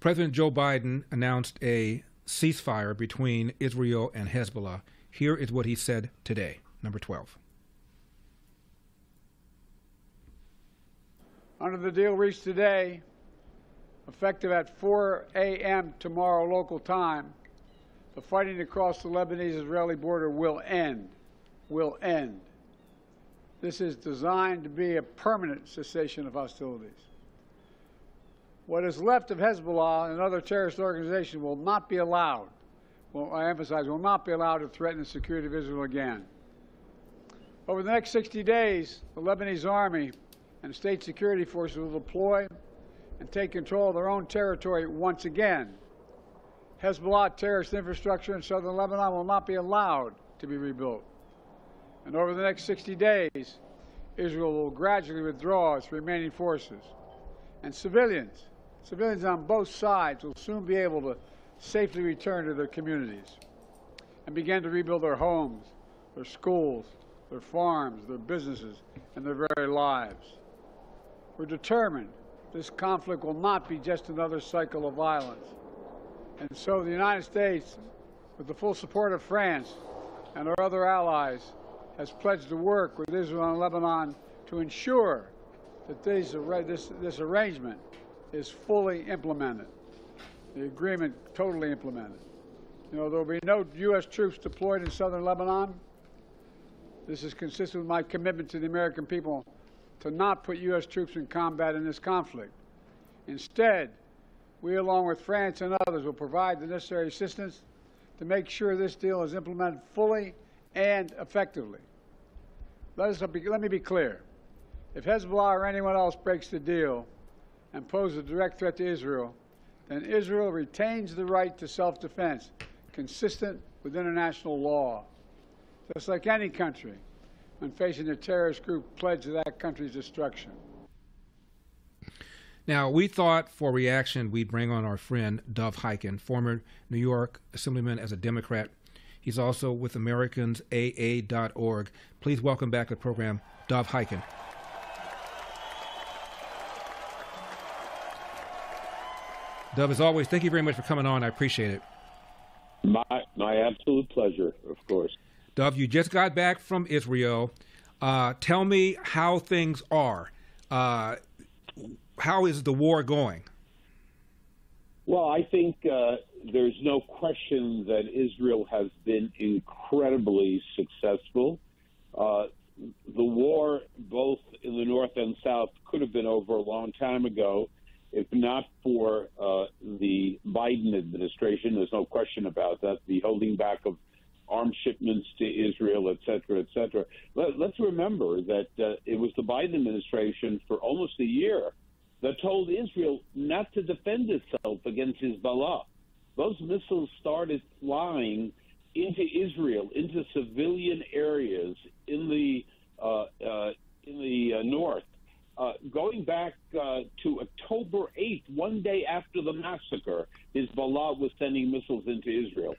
President Joe Biden announced a ceasefire between Israel and Hezbollah. Here is what he said today, number 12. Under the deal reached today, effective at 4 a.m. tomorrow local time, the fighting across the Lebanese-Israeli border will end. Will end. This is designed to be a permanent cessation of hostilities. What is left of Hezbollah and other terrorist organizations will not be allowed, I emphasize, will not be allowed to threaten the security of Israel again. Over the next 60 days, the Lebanese army and state security forces will deploy and take control of their own territory once again. Hezbollah terrorist infrastructure in southern Lebanon will not be allowed to be rebuilt. And over the next 60 days, Israel will gradually withdraw its remaining forces. And civilians on both sides will soon be able to safely return to their communities and begin to rebuild their homes, their schools, their farms, their businesses, and their very lives. We're determined this conflict will not be just another cycle of violence. And so the United States, with the full support of France and our other allies, has pledged to work with Israel and Lebanon to ensure that this arrangement is fully implemented, the agreement totally implemented. You know, there will be no U.S. troops deployed in southern Lebanon. This is consistent with my commitment to the American people to not put U.S. troops in combat in this conflict. Instead, we, along with France and others, will provide the necessary assistance to make sure this deal is implemented fully and effectively. Let me be clear. If Hezbollah or anyone else breaks the deal and poses a direct threat to Israel, then Israel retains the right to self-defense, consistent with international law, just like any country when facing a terrorist group pledged to that country's destruction. Now, we thought for reaction we'd bring on our friend Dov Hikind, former New York Assemblyman as a Democrat. He's also with AmericansAA.org. Please welcome back to the program, Dov Hikind. Dov, as always, thank you very much for coming on. I appreciate it. My absolute pleasure, of course. Dov, you just got back from Israel. Tell me how things are. How is the war going? Well, I think there's no question that Israel has been incredibly successful. The war, both in the north and south, could have been over a long time ago, if not for the Biden administration. There's no question about that. The holding back of arms shipments to Israel, et cetera, et cetera. Let's remember that it was the Biden administration for almost a year that told Israel not to defend itself against Hezbollah. Those missiles started flying into Israel, into civilian areas in the north, going back to October 8th, one day after the massacre. Hezbollah was sending missiles into Israel,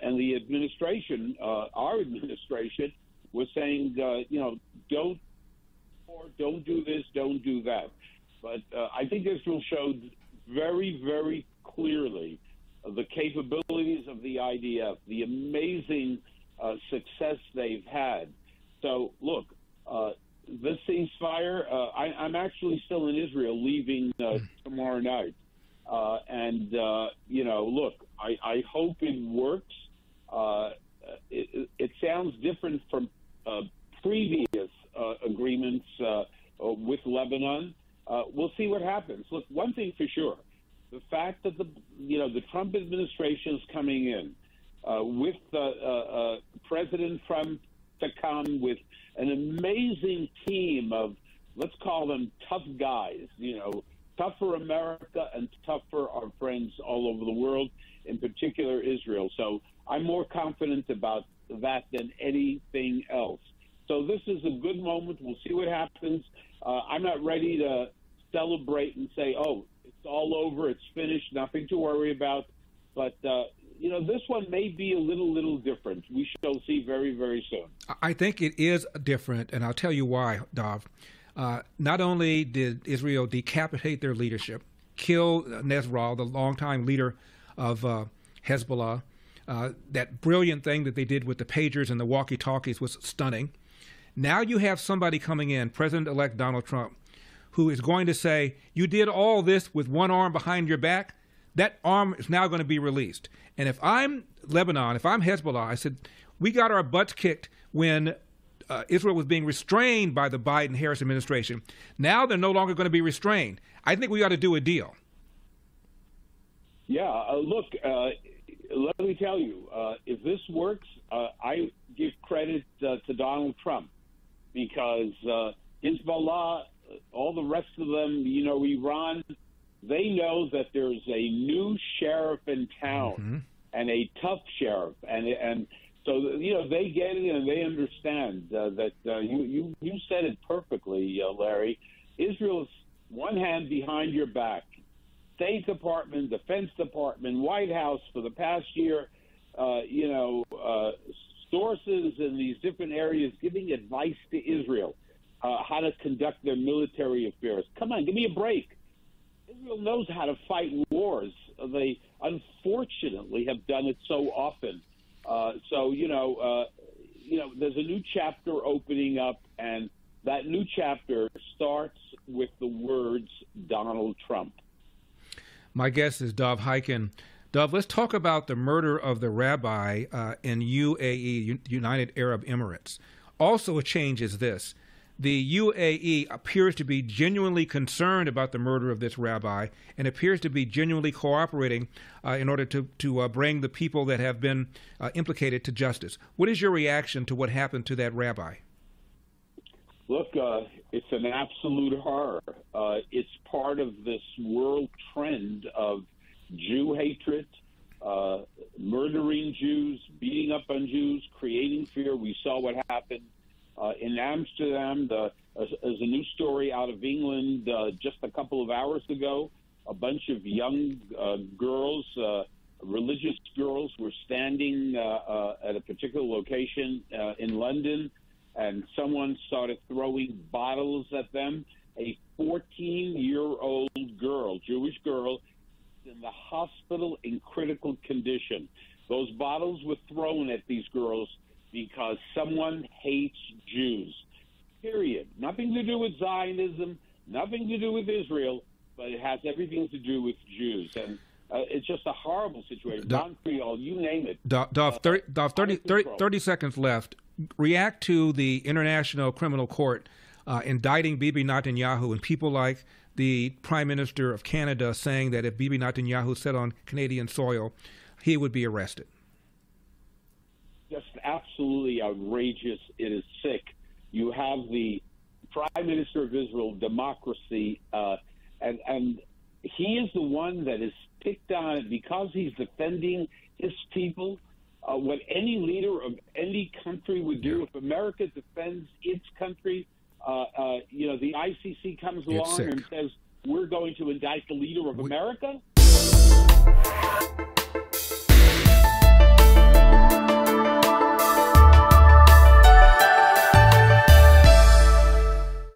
and the administration, our administration, was saying, don't do this, don't do that. But I think Israel showed very, very clearly the capabilities of the IDF, the amazing success they've had. So, look, this ceasefire, I'm actually still in Israel, leaving tomorrow night. Look, I hope it works. It sounds different from previous agreements with Lebanon. We'll see what happens. Look, one thing for sure, the fact that the Trump administration is coming in with President Trump to come with an amazing team of, let's call them tough guys, tough for America and tough for our friends all over the world, in particular Israel. So I'm more confident about that than anything else. So this is a good moment. We'll see what happens. I'm not ready to celebrate and say, oh, it's all over, it's finished, nothing to worry about. But, this one may be a little different. We shall see very, very soon. I think it is different, and I'll tell you why, Dov. Not only did Israel decapitate their leadership, kill Nasrallah, the longtime leader of Hezbollah. That brilliant thing that they did with the pagers and the walkie-talkies was stunning. Now you have somebody coming in, President-elect Donald Trump, who is going to say, you did all this with one arm behind your back. That arm is now going to be released. And if I'm Lebanon, if I'm Hezbollah, I said, we got our butts kicked when Israel was being restrained by the Biden-Harris administration. Now they're no longer going to be restrained. I think we ought to do a deal. Yeah, look, let me tell you, if this works, I give credit to Donald Trump, because Hezbollah, all the rest of them, Iran, they know that there's a new sheriff in town, and a tough sheriff, and so they get it and they understand that you said it perfectly, Larry. Israel's one hand behind your back. State Department, Defense Department, White House for the past year, sources in these different areas giving advice to Israel how to conduct their military affairs. Come on, give me a break. Israel knows how to fight wars. They unfortunately have done it so often. There's a new chapter opening up, and that new chapter starts with the words Donald Trump. My guest is Dov Hikind. Dov, let's talk about the murder of the rabbi in UAE, United Arab Emirates. Also a change is this. The UAE appears to be genuinely concerned about the murder of this rabbi and appears to be genuinely cooperating in order to bring the people that have been implicated to justice. What is your reaction to what happened to that rabbi? Look, it's an absolute horror. It's part of this world trend of Jew hatred, murdering Jews, beating up on Jews, creating fear. We saw what happened in Amsterdam. There's a new story out of England just a couple of hours ago. A bunch of young girls, religious girls, were standing at a particular location in London, and someone started throwing bottles at them. A 14-year-old girl, Jewish girl, in the hospital in critical condition. Those bottles were thrown at these girls because someone hates Jews, period. Nothing to do with Zionism, nothing to do with Israel, but it has everything to do with Jews. And it's just a horrible situation. Montreal, you name it. Dov, 30 seconds left. React to the International Criminal Court indicting Bibi Netanyahu, and people like the Prime Minister of Canada saying that if Bibi Netanyahu set on Canadian soil, he would be arrested. Just absolutely outrageous. It is sick. You have the Prime Minister of Israel, democracy, and he is the one that is picked on because he's defending his people. What any leader of any country would do. If America defends its country, the ICC comes along and says, we're going to indict the leader of America?